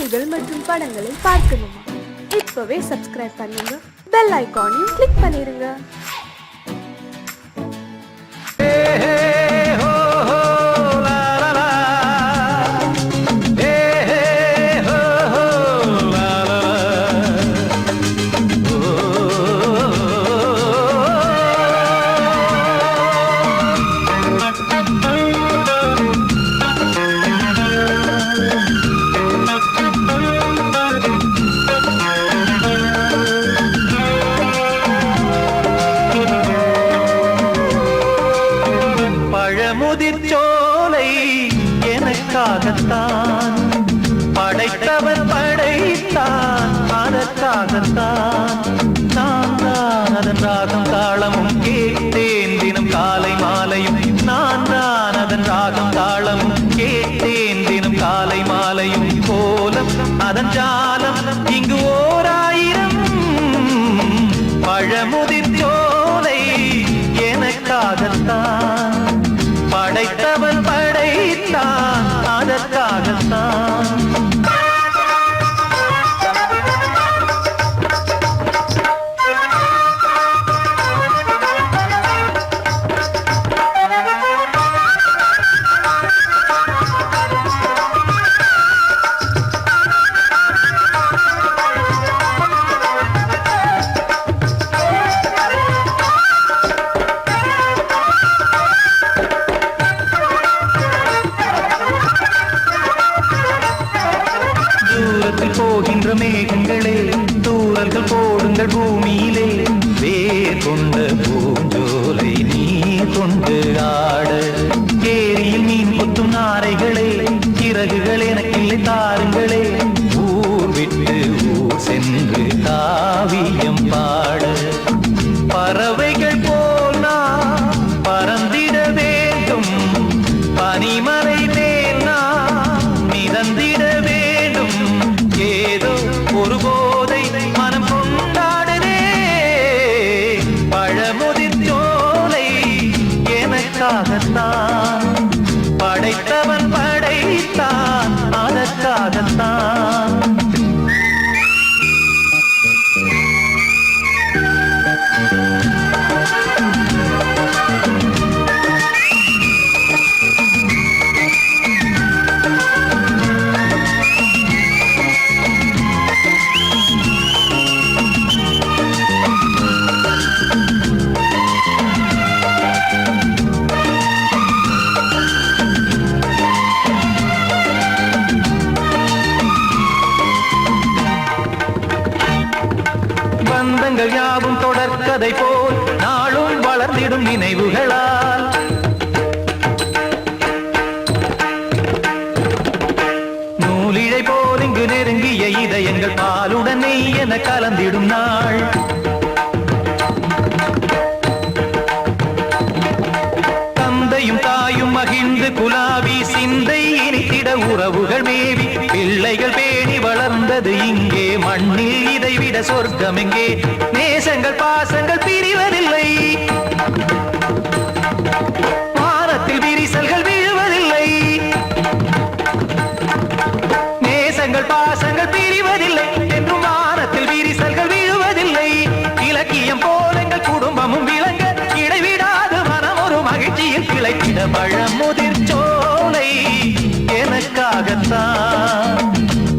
பாடல்கள் மற்றும் படங்களை பார்க்கணுமா? இப்பவே சப்ஸ்கிரைப் பண்ணுங்க, பெல் ஐகானையும் கிளிக் பண்ணிருங்க. முதிர்ச்சோலை எனக்காகத்தான் படைத்தவன் படைத்தான், அதற்காகத்தான் நான் தான் அதன் ராகம் தாளமும் கேட்டேன் தினம் காலை மாலையும். நான் தான் அதன் ராகம் தாளமும் கேட்டேன் தினம் காலை மாலையும். கோலம் அதன் ஜாலம் இங்கு ஓராயிரம். பழமுதிர்ச்சோலை எனக்காகத்தான் படைத்தவன் படைத்தான், அதற்காகத்தான். போகின்ற மேகங்களே, தூரல்கள் போடுங்கள் பூமியிலே. வேர் கொண்ட பூஞ்சோலை நீர் கொண்டு ஆட, ஏரியில் மீன் கொத்தும் நாரைகளே, இறகுகள் எனக்கில்லை தாருங்களே. ஊர் விட்டு ஊர் சென்று காவியம் பாட, பறவைகள் போல் நான் பறந்திட வேண்டும். பனிமலை மேல் நான் மிதந்திட வேண்டும். ஏதோ ஒரு போதை மனம் கொண்டாடுதே. பழமுதிர்ச்சோலை எனக்காகத்தான் படைத்தவன் படைத்தான், அதற்காகத்தான். பந்தங்கள் யாவும் தொடர்கதை போல் நாளும் வளர்ந்திடும் நினைவுகளால். நூலிழை போல் இங்கு நெருங்கிய இதயங்கள் பாலுடன் நெய் என கலந்திடும் நாள். தந்தையும் தாயும் மகிழ்ந்து குலாவி சிந்தை இனித்திட உறவுகள் மேவி பிள்ளைகள் பேணி வளர்ந்தது இங்கே. மண்ணில் இதைவிட சொர்க்கம் எங்கே? நேசங்கள் பாசங்கள் பிரிவதில்லை, வானத்தில் விரிசல்கள் விழுவதில்லை. நேசங்கள் பாசங்கள் பிரிவதில்லை என்றும் வானத்தில் விரிசல்கள் விழுவதில்லை. இலக்கியம் போல எங்கள் குடும்பமும் விளங்க, இடைவிடாது மனம் ஒரு மகிழ்ச்சியில் கிளைத்திட. பழமுதிர்ச்சோலை எனக்காகத்தான்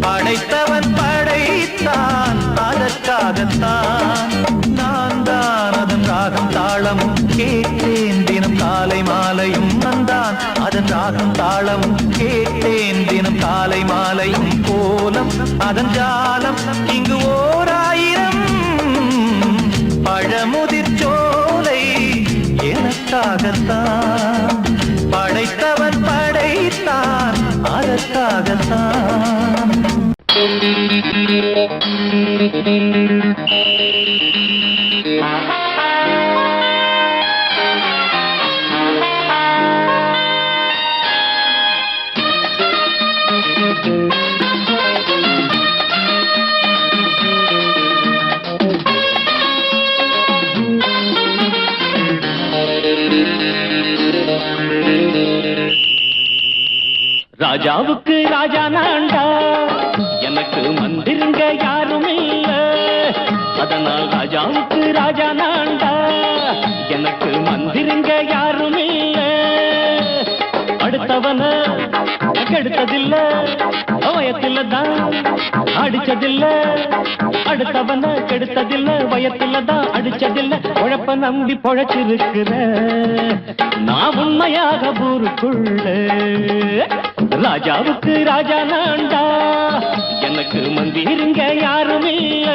படைத்தவன் படைத்தான், அதற்காகத்தான். நான் தான் அதன் ராகம் தாளமும் கேட்டேன் தினம் காலை மாலையும். நான் அதன் ராகம் தாளமும் கேட்டேன் தினம் காலை மாலையும். கோலம் அதன் ஜாலம் இங்கு ஓராயிரம். பழமுதிர்ச்சோலை எனக்காகத்தான் படைத்தவன் படைத்தான், அதற்காகத்தான். ராஜாவுக்கு ராஜா நான்டா, அதனால் ராஜாவுக்கு ராஜா நான்டா, எனக்கு மந்திரிங்க யாரும் இல்ல. அடுத்தவன கெடுத்ததில்ல, வயத்தில தான் அடிச்சதில்ல. அடுத்தவன கெடுத்ததில்ல, வயத்தில தான் அடிச்சதில்ல. உழப்ப நம்பி பொழைச்சிருக்கிற நான் உண்மையாக ஊருக்குள்ள. ராஜாவுக்கு ராஜா நான்டா, எனக்கு மந்திரிங்க யாரும் இல்ல.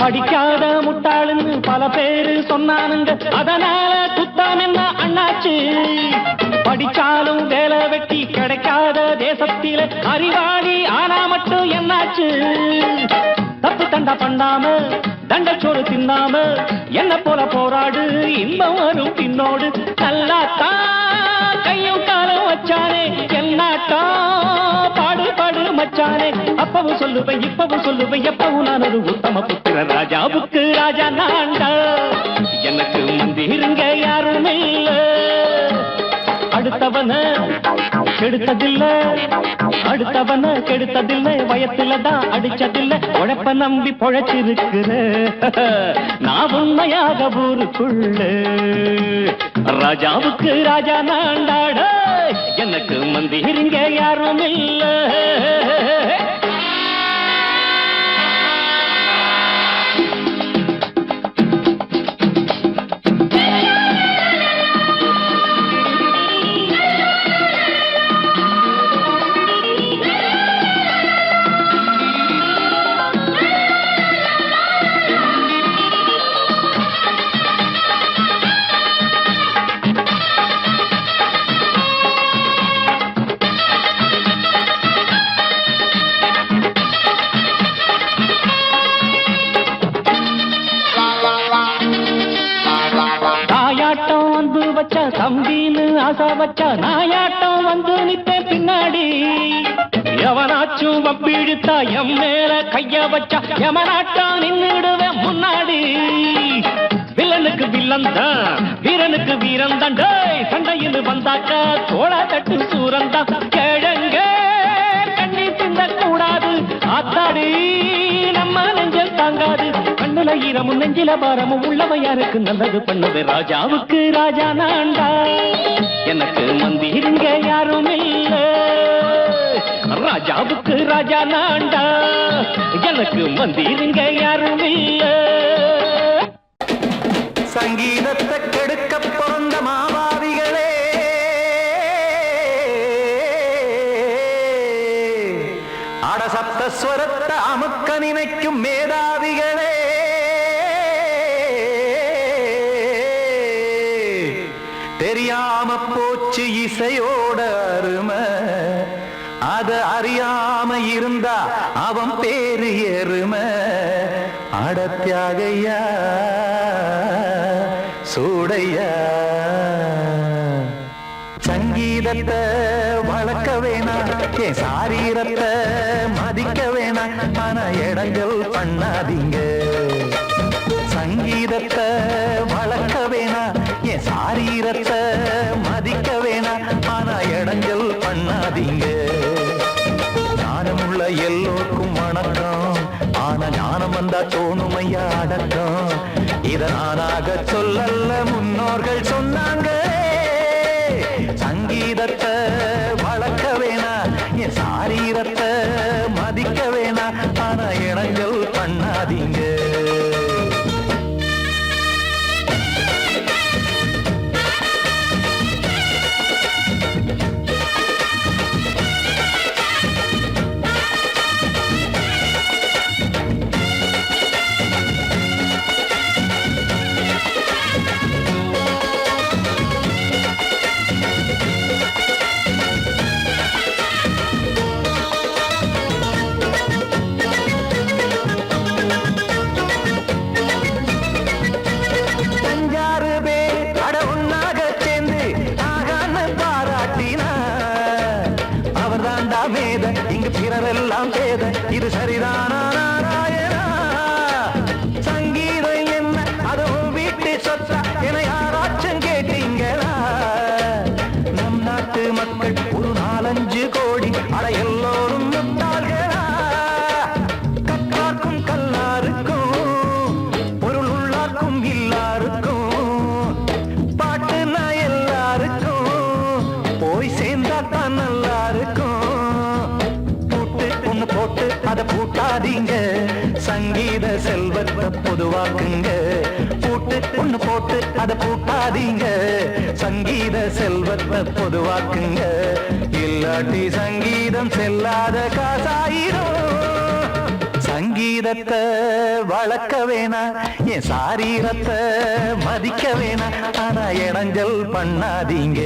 படிக்காத முட்டாளுன்னு பல பேரு சொன்னானுங்க, அதனால குத்தம் என்ன அண்ணாச்சு. படிச்சாலும் வேலை வெட்டி கிடைக்காத தேசத்தில அறிவாளி ஆனா மட்டும் என்னாச்சு. தப்பு தண்டா பண்ணாம தண்டச்சோறு தின்னாம என்ன போல போராடு, இன்பம் வரும் பின்னோடு. நல்லாத்தான் கையும் காலம் வச்சானே, என்னாட்டா பாடு பாடு மச்சானே. அப்பவும் சொல்லுவேன் இப்பவும் சொல்லுவேன், எப்பவும் நான் ஒரு உத்தம புத்திர. ராஜாவுக்கு ராஜா நான்டா, எனக்கு மந்திருங்க யாரும் இல்ல. அடுத்தவன கெடுத்ததில்ல, அடுத்தவன கெடுத்ததில்லை, வயத்தில தான் அடிச்சதில்ல. உழைப்ப நம்பி பொழைச்சிருக்கிற நான் உண்மையாக ஊருக்குள்ள. ராஜாவுக்கு ராஜா நான்டாட, எனக்கு மந்திரிங்க யாரும் இல்ல. தம்பின்னு ஆசா வச்சா நாயாட்டம் வந்து நிப்பேன் பின்னாடி. எவனாச்சும் வப்பிழுத்தா எம் மேல கைய வச்சா எமனாட்டம் நின்னுடுவேன் முன்னாடி. வில்லனுக்கு வில்லன் தான், வீரனுக்கு வீரன் தான். சண்டையில் வந்தாக்கா தோளா தட்டு சூரன் தான். கிழங்க கண்ணி தின்ன கூடாது, ஆத்தாடி நம்ம நெஞ்சல் தாங்காது. கண்ணுல ஈரமும் நெஞ்சில பாரமும் உள்ளவன் யாருக்கு நல்லது பண்ணது. ராஜாவுக்கு ராஜா நான்டா, எனக்கு மந்திரிங்க யாரும் இல்ல. ராஜாவுக்கு ராஜா நான்டா, எனக்கு மந்திரிங்க யாரும் இல்ல. சங்கீதத்தை கெடுக்க பிறந்த மாவாதிகளே, அடசப்த ஸ்வரத்தை அமுக்க நினைக்கும் மேதாவிகளே, தெரியாம போச்சு இசையோட அருமை. அத அறியாம இருந்தா அவன் பேரு எருமை. அடத்தியாகையா சூடையா, சங்கீதத்தை வளர்க்க வேணாம், என் சாரீரத்தை மதிக்க வேணாம். ஆனா இடங்கள் பண்ணாதீங்க. சங்கீதத்தை வளர்க்க வேணாம், என் சாரீரத்தை மதிக்க வேணாம். ஆனா இடங்கள் பண்ணாதீங்க. ஞானமுள்ள எல்லோருக்கும் வணக்கம், ஆனா ஞானம் வந்தா தோணுமையா அடக்கம். இத நானாக சொல்லல்ல, முன்னோர்கள் சொன்னாங்க. சங்கீதத்தை வளர்க்க வேணா, என் சாரீரத்தை மதிக்க வேணா. ஆனா இடங்கள் பண்ணாதீங்க. இரவெல்லாம் பேத இது சரிதானா நாராயணா? சங்கீதம் என்ன அதுவும் வீட்டு சொத்தா என யாராச்சும் கேட்டீங்களா? நம் நாட்டு மக்கள் ஒரு 4-5 கோடி அட எல்லோரும் முட்டாள்களா? கற்றார்க்கும் கல்லாருக்கும் பொருள் உள்ளார்க்கும் இல்லாருக்கும் பாட்டுனா எல்லாருக்கும் போய் சேர்ந்தா தான் நல்லா இருக்கும். பூட்டு ஒண்ணு போட்டு அதை பூட்டாதீங்க, சங்கீத செல்வத்தை பொதுவாக்குங்க. பூட்டு ஒண்ணு போட்டு அதை பூட்டாதீங்க, சங்கீத செல்வத்தை பொதுவாக்குங்க. இல்லாட்டி சங்கீதம் செல்லாத காசாயிரும். சங்கீதத்தை வளர்க்க வேணா, என் சாரீரத்தை மதிக்க வேணா, ஆனா இடைஞ்சல் பண்ணாதீங்க.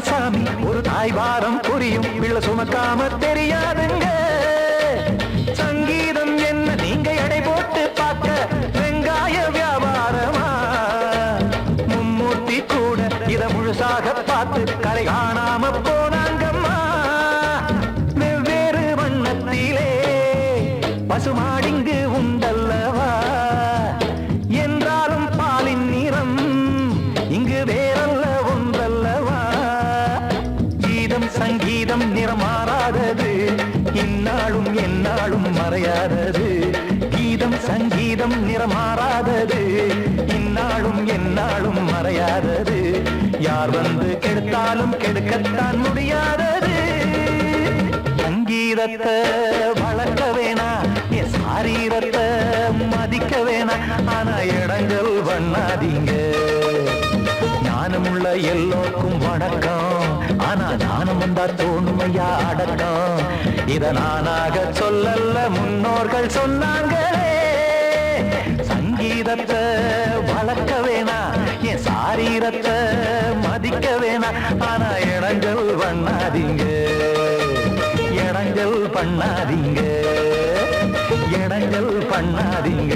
சாமி ஒரு தாய் வாரம் புரியும், பிள்ளை சுமக்காம தெரியாதுங்க. சங்கீதம் என்ன நீங்க எடை போட்டு பார்க்க வெங்காய வியாபாரமா? மும்மூர்த்தி கூட இத முழுசாக பார்த்து கரை காணாம போனாங்கம்மா. வெவ்வேறு வண்ணத்திலே பசுமாடிங்கு உண்டல்லவா? என்றாலும் பாலின் நிறம் இங்கு வேறல்ல ஒன்றல்லவா? சங்கீதம் நிறமாறாதது, இந்நாளும் எந்நாளும் மறையாதது. கீதம் சங்கீதம் நிறமாறாதது, இந்நாளும் எந்நாளும் மறையாதது. யார் வந்து கெடுத்தாலும் கெடுக்கத்தான் முடியாதது. சங்கீதத்தை வளர்க்க வேணா, என் சாரீரத்தை மதிக்க வேணா, ஆனா இடங்கள் பண்ணாதீங்க. ஞானமுள்ள எல்லோருக்கும் வணக்கம், ஆனா ஞானம் வந்தா தோணுமையா அடக்கம். இத நானாக சொல்லல்ல முன்னோர்கள் சொன்னாங்களே. சங்கீதத்தை வளர்க்க வேணா, என் சாரீரத்தை மதிக்க வேணா, ஆனா இடங்கள் பண்ணாதீங்க. இடங்கள் பண்ணாதீங்க, இடங்கள் பண்ணாதீங்க.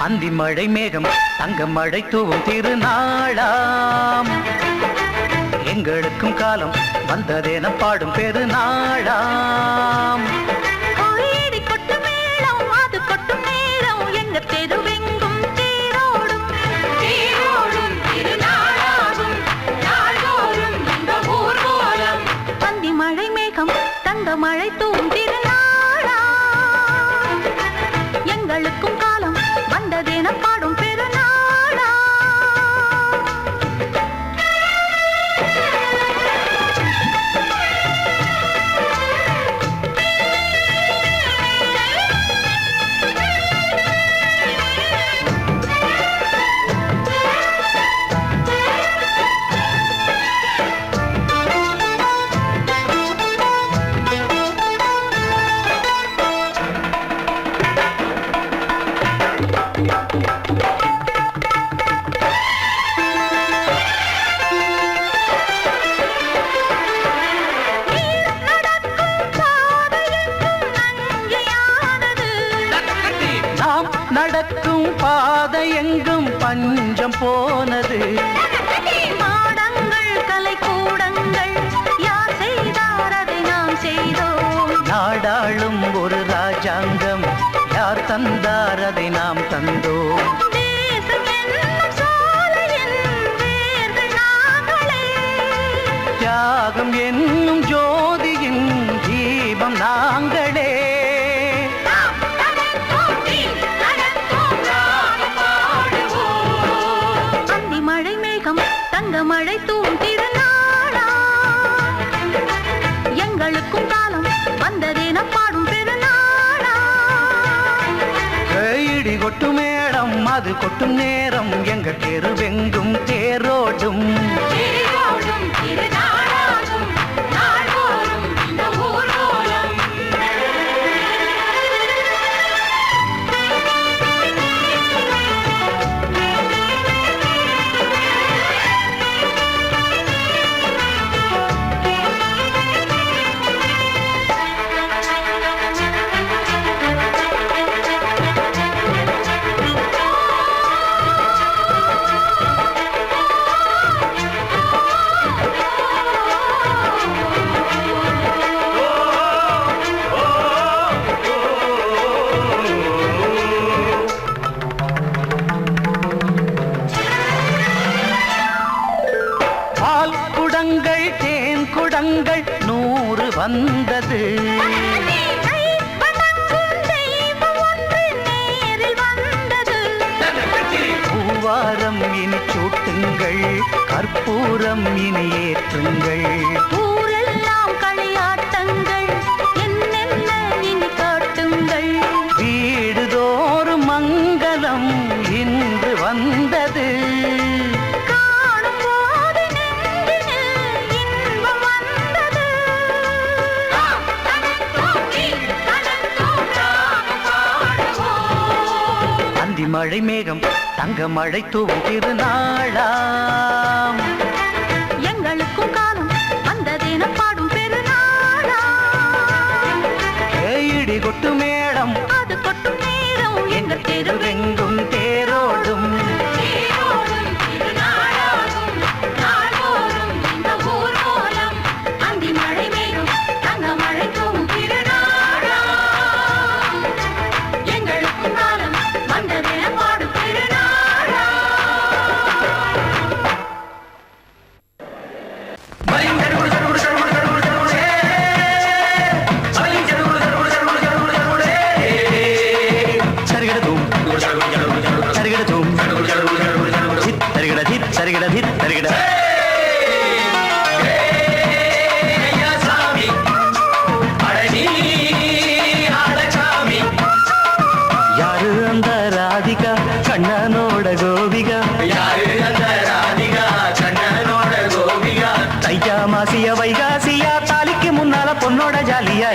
அந்தி மழை மேகம் தங்க மழை தூவும் திருநாளாம், எங்களுக்கும் காலம் வந்ததென பாடும் பெருநாளாம். அந்தி மழை மேகம் தங்க மழை தூவும் திருநாளாம், எங்களுக்கும் காலம் வந்ததென பாடும் பெருநாளா. நடக்கும் பாதை எங்கும் பஞ்சம் போனது. மாடங்கள் கலை கூடங்கள் யார் செய்தார் அதை நாம் செய்தோம். நாடாளும் ஒரு ராஜ ராஜாங்கம் யார் தந்தார் அதை நாம் தந்தோம். தியாகம் என்னும் ஜோதியின் தீபம் நாங்களே. அந்தி மழை மேகம் தங்க மழை தூவும் திருநாளா, எங்களுக்கும் காலம் வந்ததேன பாடும் பெருநாளா. இடி கொட்டும் மேடம் அது கொட்டும் நேரம் எங்கள் தெருவெங்கும் தேரோடும். குடங்கள் 100 வந்தது. பூவாரம் இனி சூட்டுங்கள், கற்பூரம் இனி ஏற்றுங்கள். ஊரெல்லாம் களியாட்டங்கள் என்னென்ன இனி காட்டுங்கள். வீடுதோறும் மங்களம் இன்று வந்தது. மழை மேகம் தங்க மழை தூவும் திருநாளாம், எங்களுக்கும் காலம் வந்ததென பாடும் பெருநாளா. இடி கொட்டு மேடம் அது கொட்டும் நேரம் எங்கள் தெருவெங்கும் தேரோடும். அந்தி மழை மேகம் தங்க மழை தூவும் திருநாளா, எங்களுக்கும் காலம் வந்ததென பாடும் பெருநாளா. யாரு அந்த ராதிகா கண்ணனோட கோபிகா, தையா மாசிய வைகாசியா தாலிக்கு முன்னால பொண்ணோட ஜாலியா.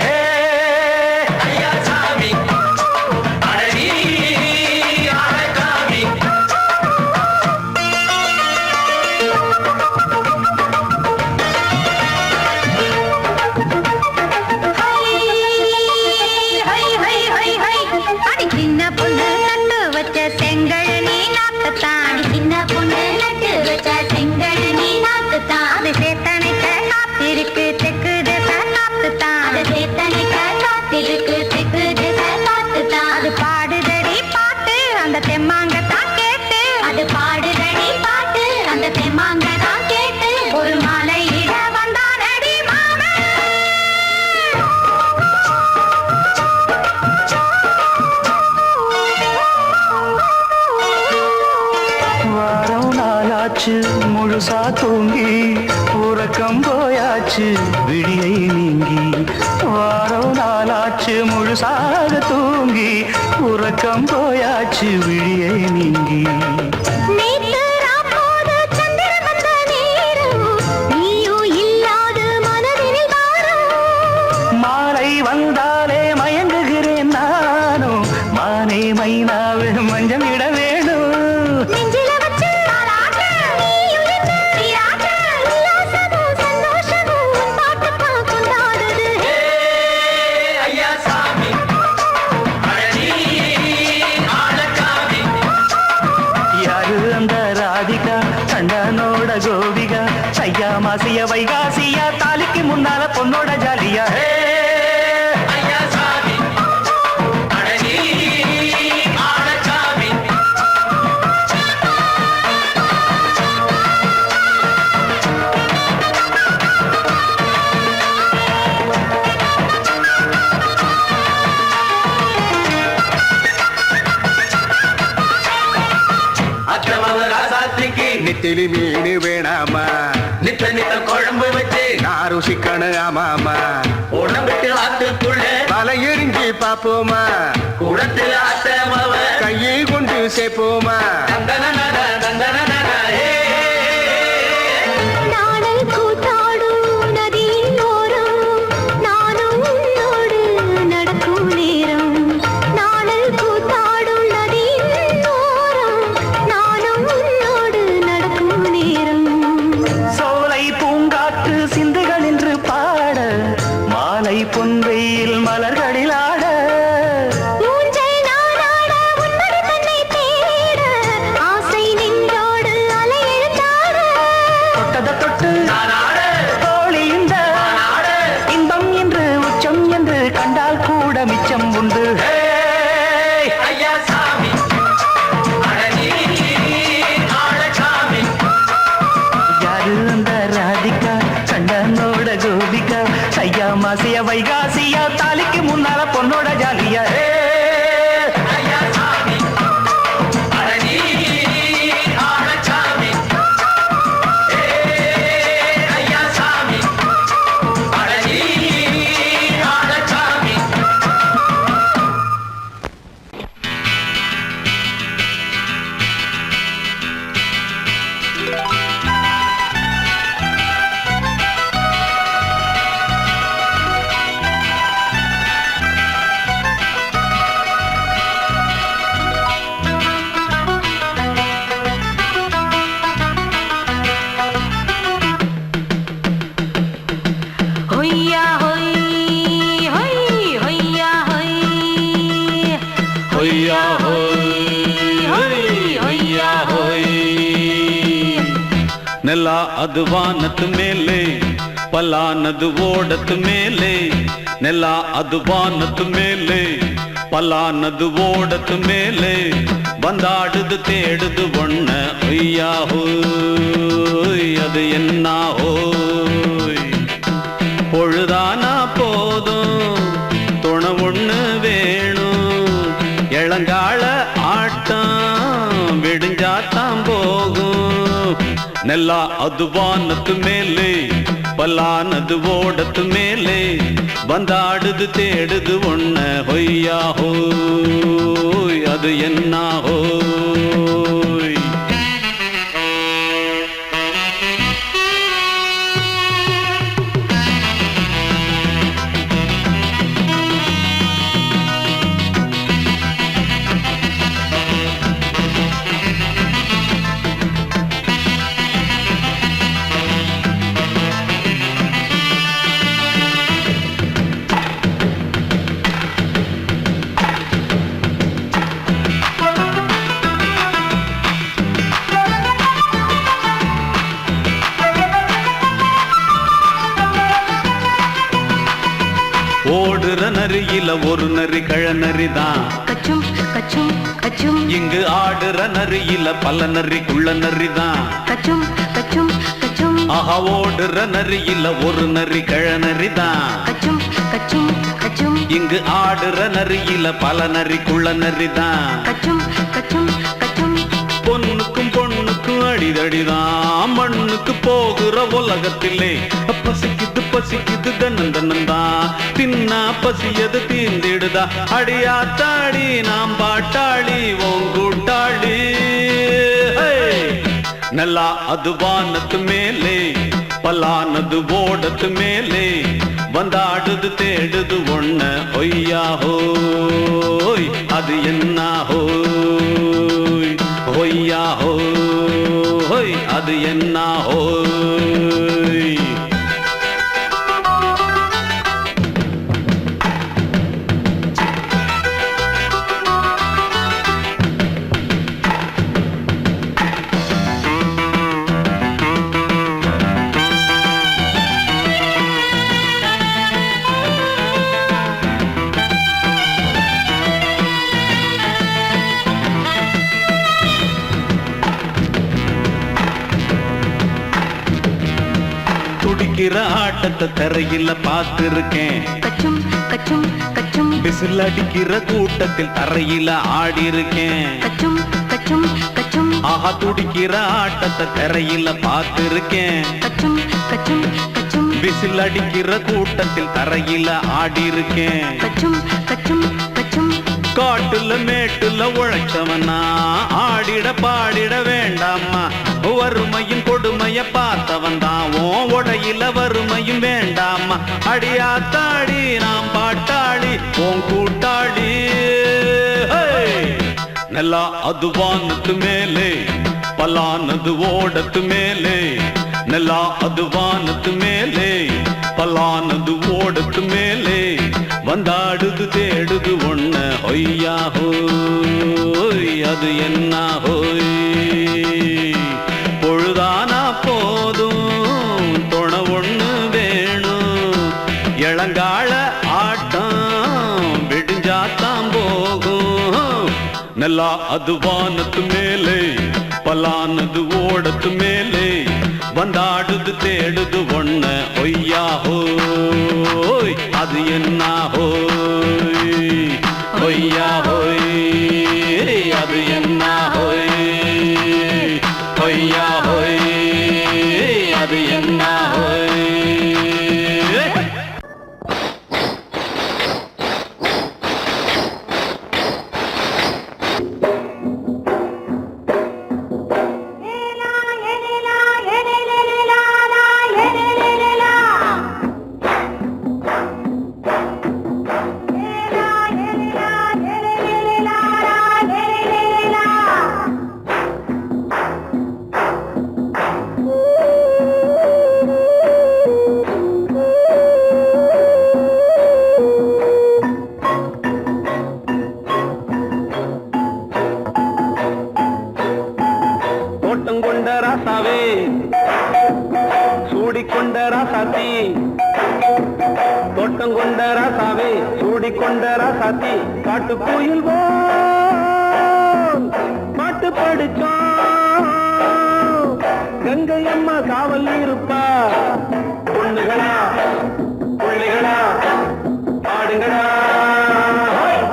முழுசா தூங்கி உறக்கம் போயாச்சு விடியை நீங்கி. வாரம் நாளாச்சு முழுசாக தூங்கி உறக்கம் போயாச்சு விடியை நீங்கி. மாலை வந்தாலே மயங்குகிறேன் நானும், மானே மைனாவே மஞ்சம் இட வேணும். கண்ணனோட கோபிகா தையா மாசிய வைகாசியா தாலிக்கு முன்னால பொண்ணோட ஜாலியா. நெத்திலி மீன் வேணாமா நித்த நித்த குழம்பு வச்சு நான் ருசிக்கணும் ஆமாமா உடம்பிட்டு ஆத்துக்குள்ள பல எரிஞ்சு பாப்போமா குடத்தில் ஆத்தமவ கையை கொண்டு சேர்ப்போமா நாடல் கூத்தாடும் நதியின் ஓரம் நானும் உன்னோடு நடக்கும் நேரம் நாடல் கூத்தாடும் நதியின் ஓரம் நானும் உன்னோடு நடக்கும் நேரம் சோலை பூங்காற்று சிந்துகள் என்று பாட மாலை பொன்வெயில் மலர்களில் ஆட ஊஞ்சல் நானாட உன்னடி தன்னை தேட ஆசை நின்றோடு அலை எழுந்தாட தொட்டத தொட்டு தோழி இந்த இன்பம் என்று உச்சம் என்று கண்டால் கூட மிச்சம் உண்டு ஐயா சாமி யாரு அந்த ராதிகா கண்டனோட கோபிகா ஐயா மாசிய வைகாசியா தாலிக்கு முன்னால பொண்ணோட ஜாலியா ஐயா சாமி ஐயா சாமி ஹொய்யா ஹொய் ஹொய் ஹொய்யா ஹொய் ஹொய்யா ஹொய் ஹொய்யா ஹொய் ನೆಲ ಅದು ವಾನದ ಮೇಲೆ ಪಲಾನದು ಓಡದ ಮೇಲೆ ನೆಲ ಅದು ವಾನದ ಮೇಲೆ ಪಲಾನದು ಓಡದ ಮೇಲೆ ಬಂದಾಡುದು தேடுது ஒண்ண ஒய்யா ஹோய் அது என்ன ஹோய் பொழுதானா போதும் துணை ஒண்ணு வேணும் இளங்கால ஆட்டம் விடிஞ்சாத்தான் போகும் ನೆಲ ಅದು ವಾನದ ಮೇಲೆ ಪಲಾನದು ಓಡದ ಮೇಲೆ ಬಂದಾಡುದು தேடுது ஒண்ண ಹೊಯ್ಯಾ ஹோய் அது என்ன ஹோய் ஓடுற நரியில ஒரு நரி கழநரிதான் கச்சும் கச்சும் கச்சும் இங்கு ஆடுற நரியில பல நரிக்குள்ள நரிதான் கச்சும் கச்சும் கச்சும் ஆஹா ஓடுற நரியில ஒரு நரி கழநரிதான் கச்சும் கச்சும் கச்சும் இங்கு ஆடுற நரியில பல நரிக்குள்ள நரிதான் கச்சும் கச்சும் கச்சும் பொண்ணுக்கும் பொண்ணுக்கும் அடிதடிதான் மண்ணுக்கு போகிற உலகத்திலே பசிக்குது பசிக்குது தன்னந்தனந்தான் தின்னா பசியது தீந்திடுதா அடியாத்தாடி நாம் பாட்டாளி ஓங்கூட்டாளி நல்லா அது வானத்து மேலே பலானது ஓடத்து மேலே வந்தாடுது தேடுது ஒண்ண ஒய்யா ஹோய் அது என்ன ஹோய் ஒய்யா ஹோய் அது என்ன ஹோய் துடிக்கிற ஆட்டத்தை தரையில பார்த்திருக்கேன் கச்சும் கச்சும் கச்சும் விசில் அடிக்கிற கூட்டத்தில் தரையில ஆடி இருக்கேன் கச்சும் கச்சும் கச்சும் ஆஹா துடிக்கிற ஆட்டத்தை தரையில பார்த்திருக்கேன். கச்சும் கச்சும் கச்சும் விசில் அடிக்கிற கூட்டத்தில் தரையில ஆடி இருக்கேன். கச்சும் கச்சும் கச்சும் காட்டுல மேட்டுல உழைச்சவனா ஆடிட பாடிட வேண்டாமா. வறுமையும் கொடுமைய பார்த்தவன் தான் உடையில வறுமையும் வேண்டாமா. அடியாத்தாடி நாம் பாட்டாளி உன் கூட்டாளி. நல்லா அது வானத்து மேலே பலானது ஓடத்து மேலே. நல்லா அது வானத்து மேலே பலானது ஓடத்து மேலே. வந்தாடுது தேடுது ஒண்ண ஒய்யா ஹோய் அது என்ன ஹோய். பொழுதானா போதும் துணை ஒண்ணு வேணும். இளங்கால ஆட்டம் விடிஞ்சாத்தான் போகும். நல்லா அது வானத்து மேலே பலானது ஓடத்து மேலே. வந்தாடுது தேடுது ஒண்ண ஒய்யா ஹோய் அது என்ன ஹோய். ஒய்யா ஹோய் அது என்ன ஹோய். ஒய்யா ஹோய் அது என்ன ஹோய். சூடிக்கொண்ட ராசாத்தி தோட்டம் கொண்ட ராசாவே சூடிக்கொண்ட ராசாத்தி. காட்டு கோயில் பாட்டு படிச்சோம். கங்கை அம்மா காவல் இருப்பா. பொண்ணுகளா பிள்ளைகளா ஆடுங்களா.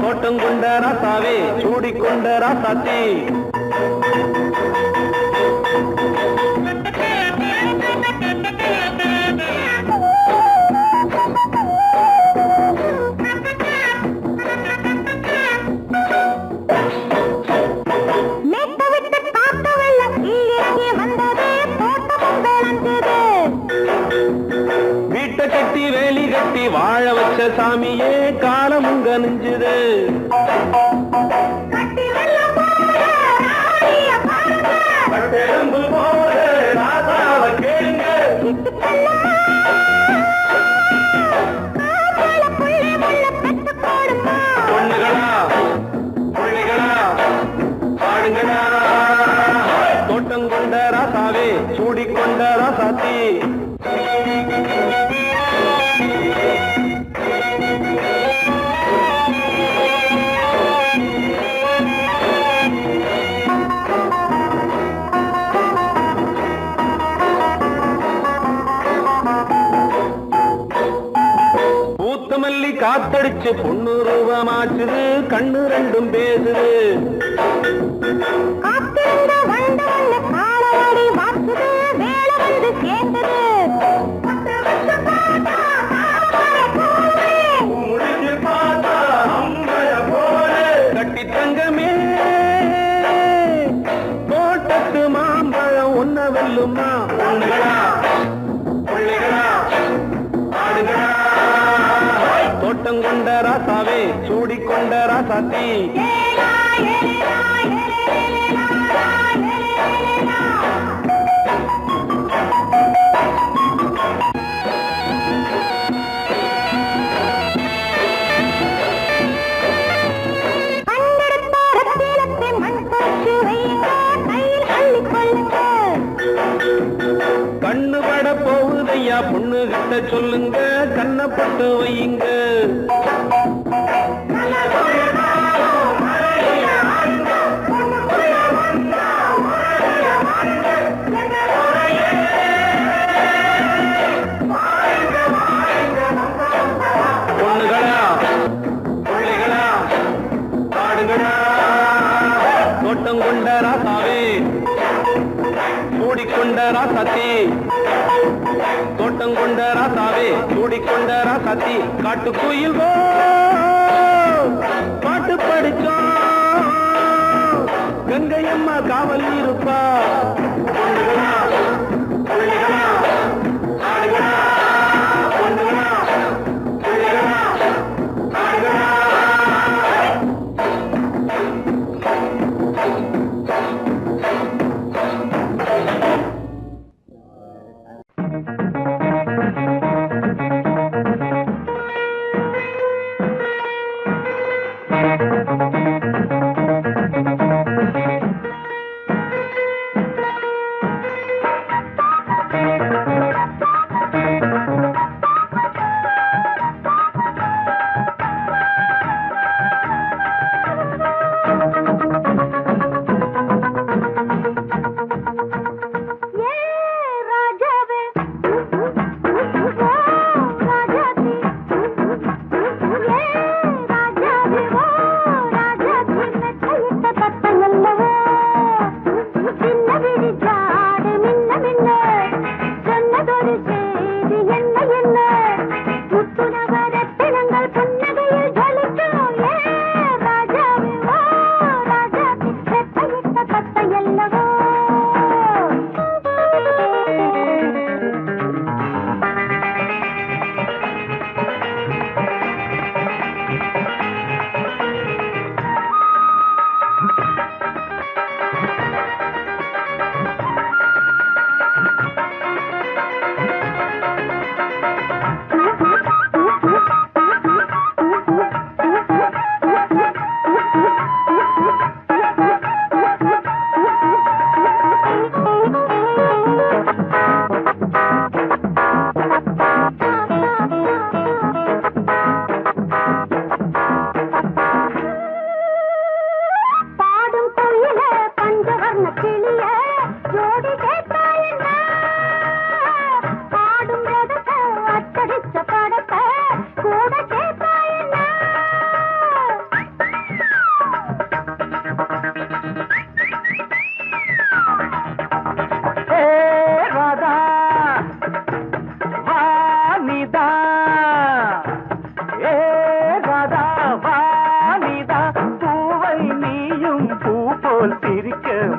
தோட்டம் கொண்ட ராசாவே சூடிக்கொண்ட ராசாத்தி. வீட்டை கட்டி வேலி கட்டி வாழ வச்ச சாமியே காலமுங்க நெஞ்சுது. பொண்ணுகளா பிள்ளைகளா ஆடுங்களா. தோட்டம் கொண்ட ராசாவே சூடிக்கொண்ட ராசாத்தி. பூத்தமல்லி காத்தடிச்சு பொண்ணு ரூபமாச்சுது. கண்ணு ரெண்டும் பேசுது. கட்டி தங்கமே தோட்டத்து மாம்பழம் ஒன்ன வெல்லுமா. பொண்ணுகளா பிள்ளைகளா ஆடுகளா. தோட்டம் கொண்ட ராசாவே சூடிக்கொண்ட ராசாத்தி. கண்ணு பட போகுதையா பொண்ணு கிட்ட சொல்லுங்க. கண்ணப்பட்டு வையுங்க. பொண்ணுகளா பிள்ளைகளா ஆடுங்களா. தோட்டம் கொண்ட ராசாவே ராசாத்தி தோட்டம் கொண்ட ராசாவே சூடிக்கொண்ட ராசாத்தி காட்டு கோயில் பாட்டு படிச்சோம் கங்கையம்மா காவல் இருப்பா பொண்ணுகளா, புள்ளிகளா, ஆடுகளா, பொண்ணுகளா, புள்ளிகளா, ஆடுகளா.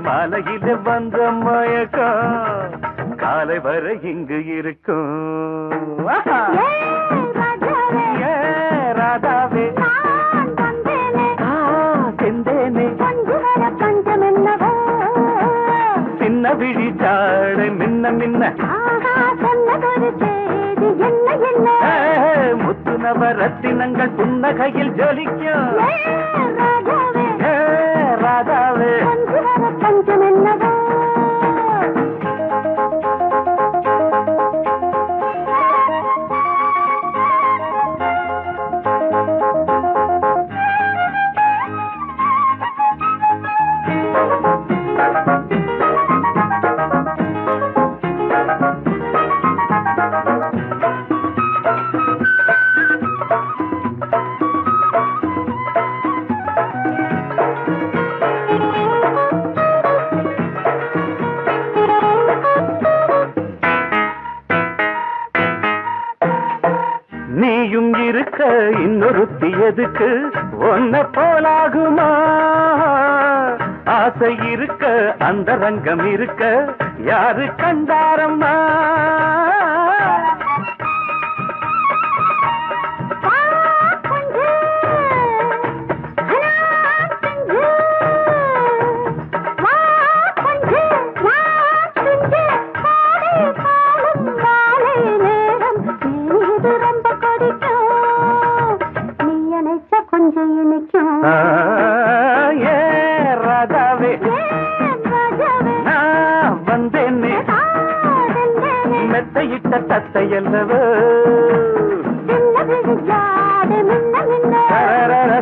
மாலையில வந்த மயக்கம் காலை வரை இங்கு இருக்கும். ராதாவே செந்தேனே சின்ன விழி சாட மின்ன மின்ன முத்து நவரத்தினங்கள் புன்னகையில் ஜொலிக்கும். ராதாவே பஞ்சம் என்னவோ நீயும் இருக்க இன்னொருத்தி எதுக்கு ஒன்ன போலாகுமா? ஆசை இருக்க அந்த ரங்கம் இருக்க யாரு கண்டாரம்மா? ராதாவே நான் வந்தேனே மெத்தையிட்ட தத்தை அல்லவோ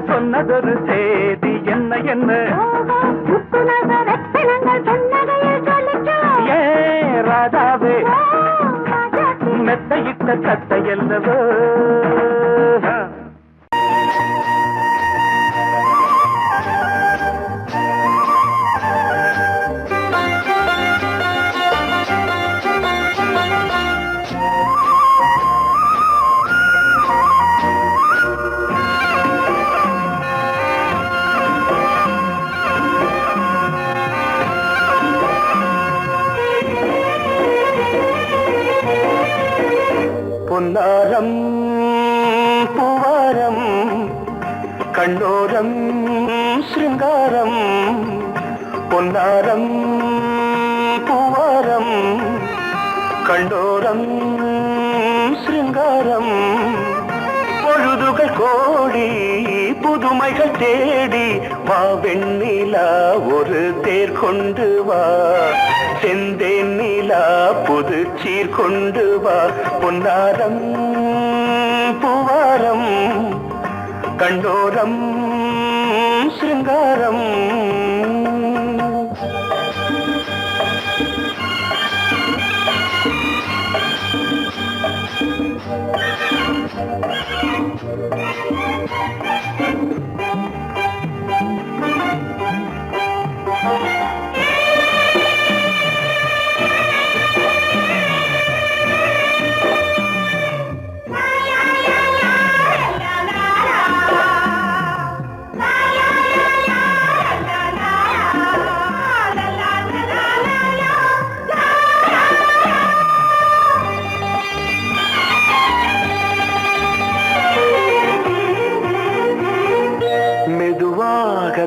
சொன்னதொரு செய்தி என்ன என்ன ஏ ராதாவே மெத்தையிட்ட தத்தை அல்லவோ. பொன்னாரம் பூவாரம் கண்ணோரம் சிருங்காரம் பொன்னாரம் பூவாரம் கண்டோரம் சிருங்காரம் பொழுதுகள் கோடி புதுமைகள் தேடி வா வெண்ணிலா ஒரு தேர் கொண்டு வா செந்தேன் நிலா புது சீர் கொண்டு வா பொன்னாரம் பூவாரம் கண்டோரம் சிருங்காரம்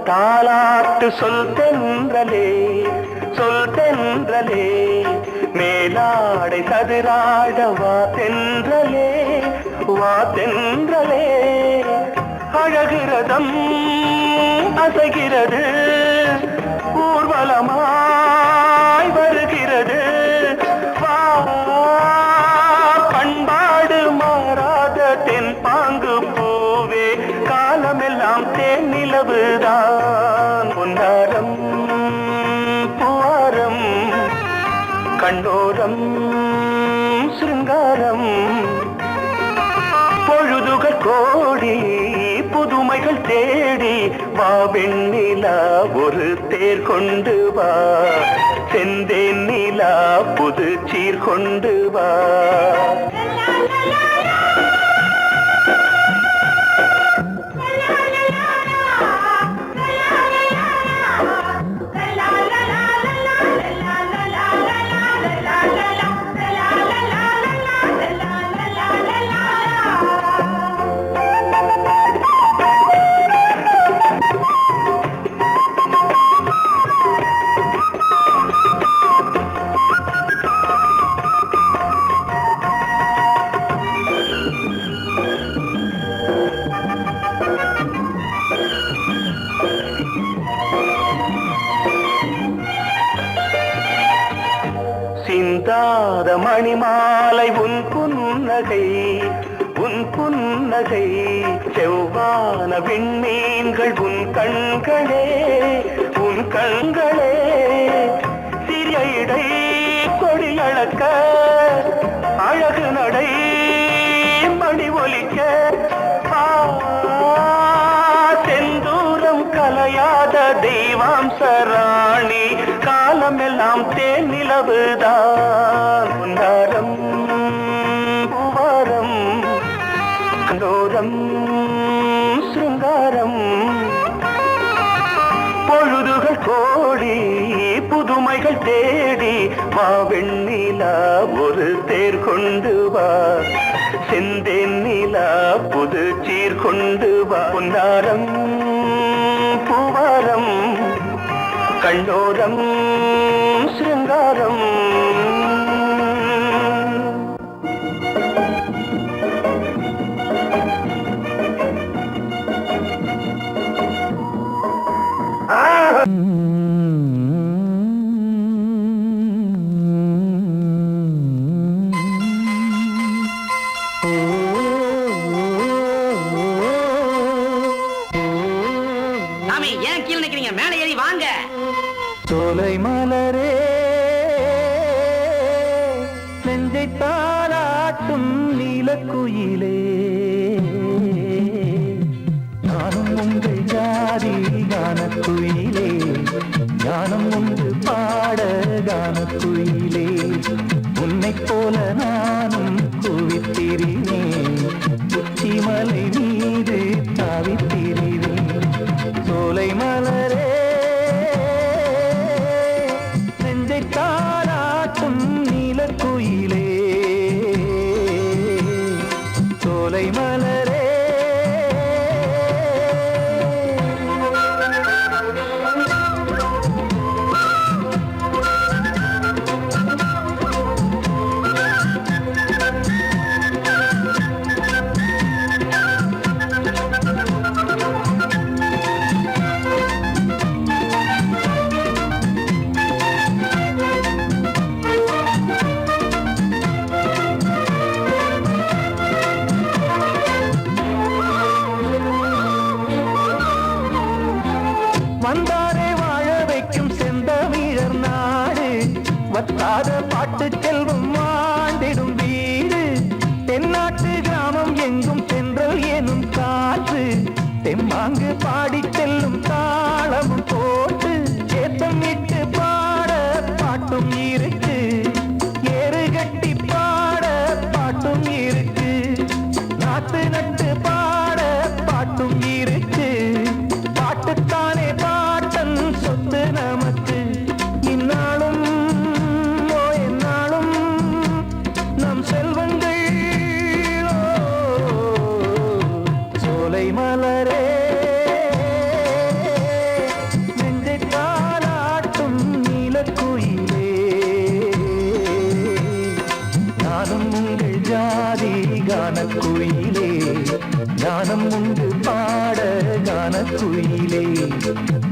தாலாட்டு சொல் தென்றலே சொல் தென்றலே மேலாடை சதுராட வா தென்றலே வா தென்றலே அழகிறதம் அசைகிறது ஊர்வலமாய் வருகிறது வா பண்பாடு மாறாத தென் பாங்கு பூவே காலமெல்லாம் தேன் நிலவுதான் பொன்னாரம் பூவாரம் கண்டோரம் சிருங்காரம் பொழுதுகள் கோடி புதுமைகள் தேடி வா வெண்ணிலா ஒரு தேர் கொண்டு வா செந்தேன் நிலா புது சீர் கொண்டு வா சிந்தாத மணிமாலை உன் புன்னகை உன் புன்னகை செவ்வான விண்மீன்கள் உன் கண்களே உன் கண்களே சிறிய இடை கொடியளக்க அழகு நடை மணி ஒலிக்க செந்தூரம் கலையாத தெய்வாம்சராணி காலமெல்லாம் தேன் நிலவுதான் பொன்னாரம் பூவாரம் கண்டோரம் சிருங்காரம் பொழுதுகள் கோடி புதுமைகள் தேடி வா வெண்ணிலா ஒரு தேர் கொண்டு வா செந்தேன் நிலா புது சீர் கொண்டு வா பொன்னாரம் பூவாரம் கண்டோரம் சிருங்காரம் சாமி ஏன் கீழே நிக்கிறீங்க? மேலே ஏறி வாங்க. சோலை மலரே நெஞ்சை தாளாட்டும் நீலக்குயிலே நானும் உங்கள் ஜாதி கானக்குயிலே ஞானம் உண்டு பாட கானக்குயிலே உன்னைப் போல நானும் குவித்திரினேன் உச்சிமலை மீது தாவித்திரினேன் சோலை மலரே நெஞ்சை தாளாட்டும் நீலக்குயிலே வந்தாரே வாழ வைக்கும் செந்தமிழர் நாடு வத்தாத பாட்டு செல்வம் வாழ்ந்திடும் வீடு தென்னாட்டு கிராமம் எங்கும் தென்றல் எனும் காற்று தெம்மாங்கு பாடி செல்லும் தாளமும் போட்டு ஏத்தமிட்டு பாட பாட்டும் இருக்கு ஏறு கட்டி பாட பாட்டும் இருக்கு நாட்டு நட்டு பாட பாட்டும் இருக்கு பாட்டுத்தானே பாட்டன் சொத்து நமக்கு இந்நாளும் எந்நாளும் நம் செல்வங்கள் சோலை மலரே நெஞ்சை தாலாட்டும் நீலக்குயிலே நானும் உங்கள் ஜாதி கானக்குயிலே ஞானம் உண்டு பாட கானக்குயிலே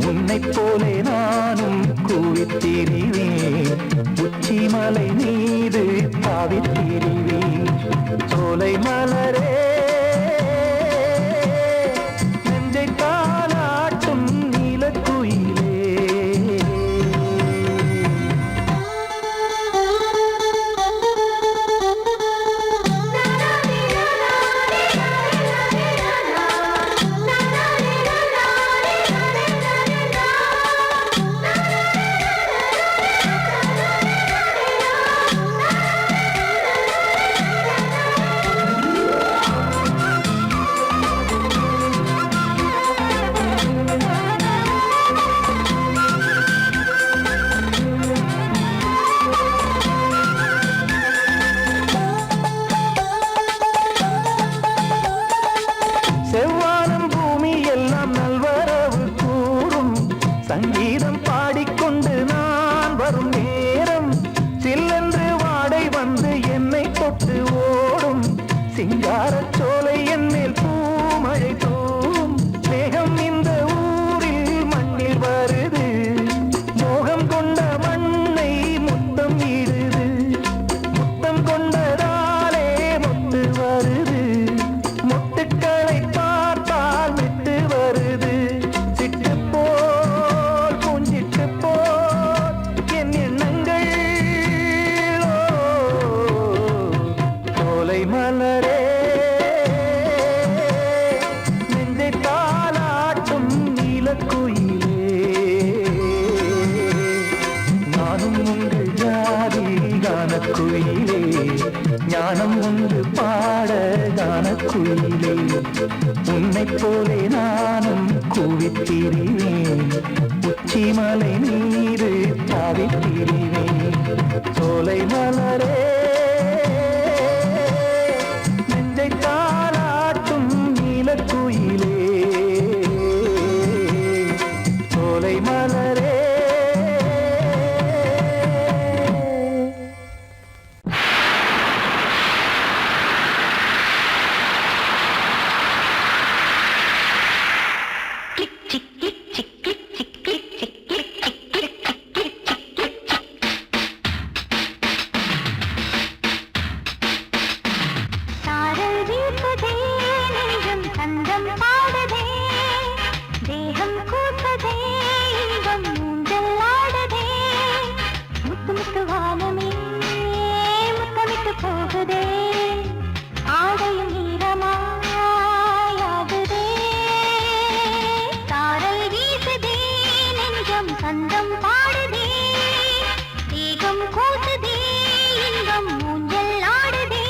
உன்னைப் போலே நானும் கூவித்திரிவேன் உச்சிமலை மீது தாவித்திரிவேன் சோலை மலரே நெஞ்சை தாலாட்டும் நீலக்குயிலே செவ்வானம் பூமி எல்லாம் நல்வரவு கூறும் சங்கீதம் பாடிக்கொண்டு நான் வரும் நேரம் சில்லென்று வாடை வந்து என்னை தொட்டு ஓடும் சிங்காரச் சோலை என்மேல் பூமழை தூவும் மேகம் இந்த ஊரில் மண்ணில் வருது மோகம் கொண்ட மண்ணை முத்தம் இடுது முத்தம் கொண்டதாலே முத்து வருது முட்டுக்களை பார்த்தால் விட்டு வருது சிட்டு போல் பூஞ்சிட்டு போல் என் எண்ணங்கள் சோலை மலரே நெஞ்சை தாலாட்டும் நீலக்குயிலே நானும் உங்கள் ஜாதி கானக்குயிலே ஞானம் உண்டு பாட கானக்குயிலே உன்னைப் போலே நானும் கூவித்திரிவேன் உச்சிமலை மீது தாவித்திரிவேன் சோலை மலரே நெஞ்சை தாலாட்டும் நீலக்குயிலே சோலை மலரே சாரல் வீசுதே நெஞ்சம் சந்தம் பாடுதே தேகம் கூட்டதே இன்பம் ஊஞ்சல் ஆடுதே முத்து முத்து வானமே முத்தமிட்டு போகுதே ஆடையும் ஈரமாயாகுதே சாரல் வீசுதே நெஞ்சம் சந்தம் பாடுதே தேகம் கூட்டதே இன்பம் ஊஞ்சல் ஆடுதே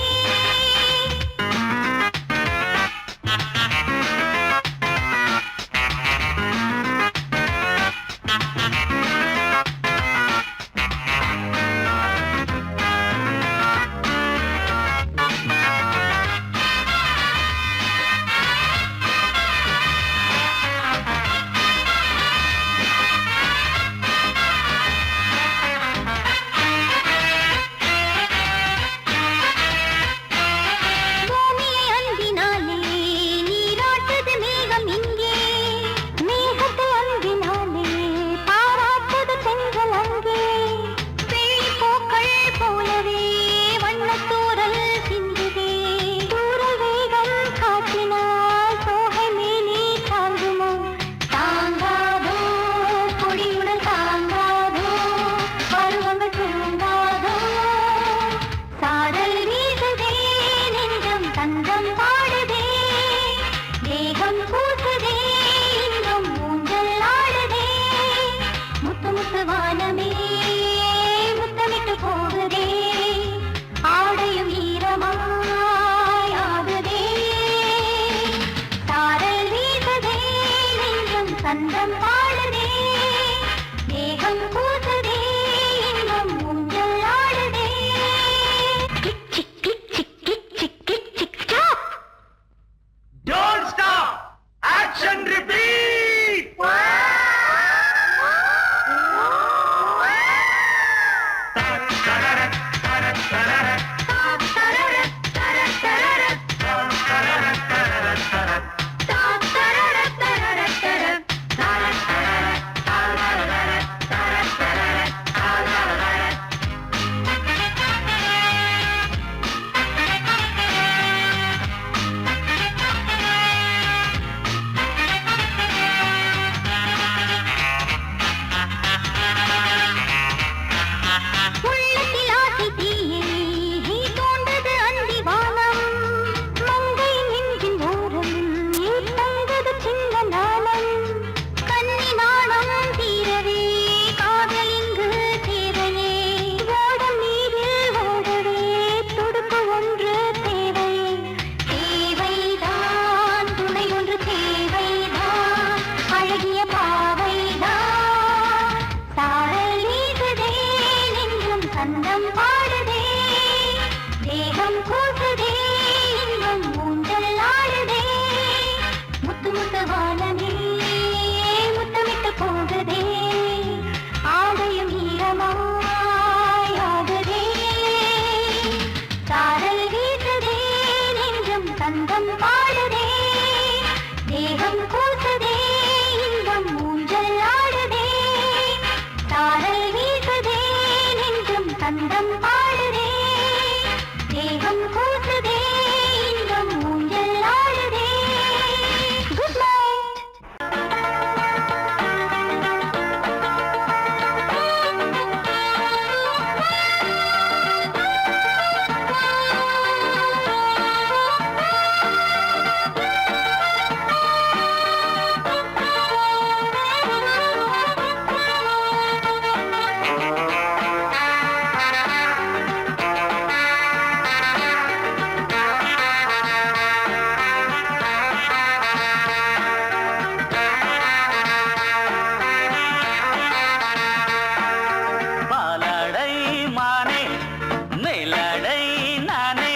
சந்தம் பாடுதே தேகம் கூசுதே இன்பம் ஊஞ்சல் ஆடுதே குட் நைட் பாலாடை மானே மேலாடை நானே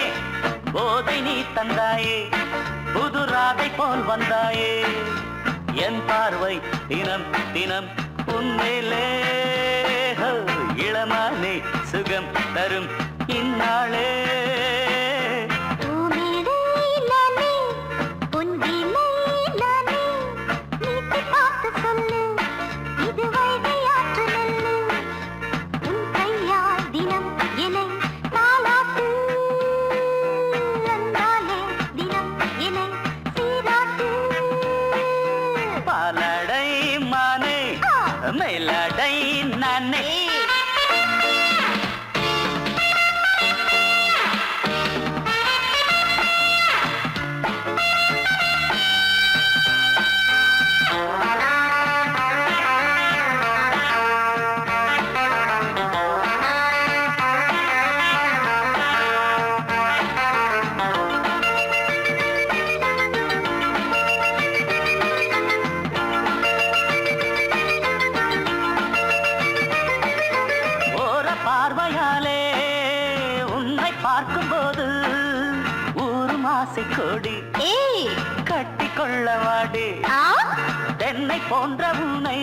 போதை நீ தந்தாயே புது ராதை போல் வந்தாயே என் பார்வை தினம் தினம் உன்மேலே இளமானே சுகம் தரும் இந்நாளே பாலாடை மானே மேலாடை நானே பார்வையாலே உன்னை பார்க்கும்போது ஊரும் ஆசை கொடி கட்டி கொள்ளவாடி தென்னை போன்ற உன்னை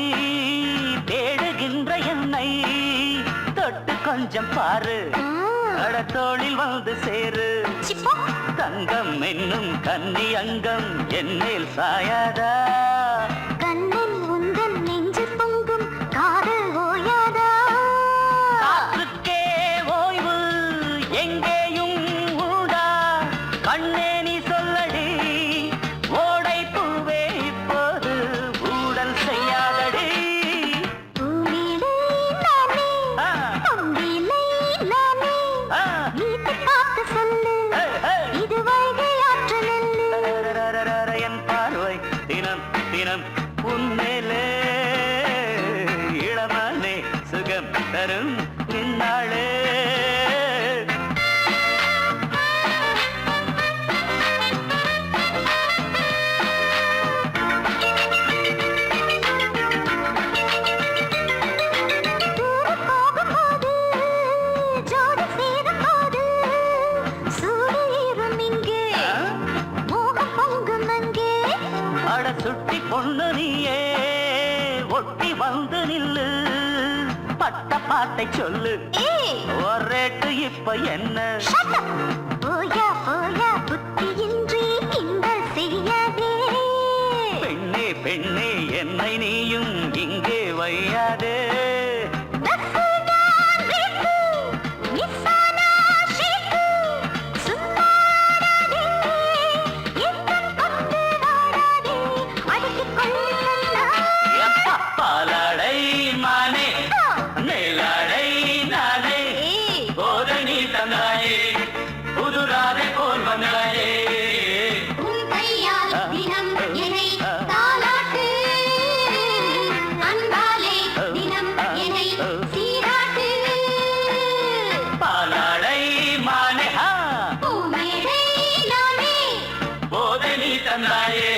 தேடுகின்ற என்னை தொட்டு கொஞ்சம் பாரு கடத்தோளில் வந்து சேரு தங்கம் என்னும் கன்னி அங்கம் என்னேல் சாயாதா கண்ணன் உந்தன் நெஞ்சு பொங்கும் காதல் ஓயாதா ஓய்வு எங்கேயும் உண்டா கண்ணே நீ சொல்லடி ஓடை பூவே இப்போது ஊடல் செய்யாதடி என் பார்வை தினம் தினம் உன்மேலே இளமானே சுகம் தரும் இந்நாளே சுட்டி பொண்ணு நீயே ஒட்டி வந்து நில்லு பட்ட பாட்டை சொல்லு ஒரேட்டு இப்ப என்ன போயா போயா புத்தியின்றி கிண்டல் செய்யாதே பெண்ணே பெண்ணே என்னை நீயும் இங்கே வையாதே பாலாடை மானே மேலாடை நானே போதை நீ தந்தாயே புதுராதை போல் வந்தாயே உன் கையால் தினம் என்னை தாலாட்டு அன்பாலே தினம் என்னை சீராட்டு பாலாடை மானே பூமேடை நானே போதை நீ தந்தாயே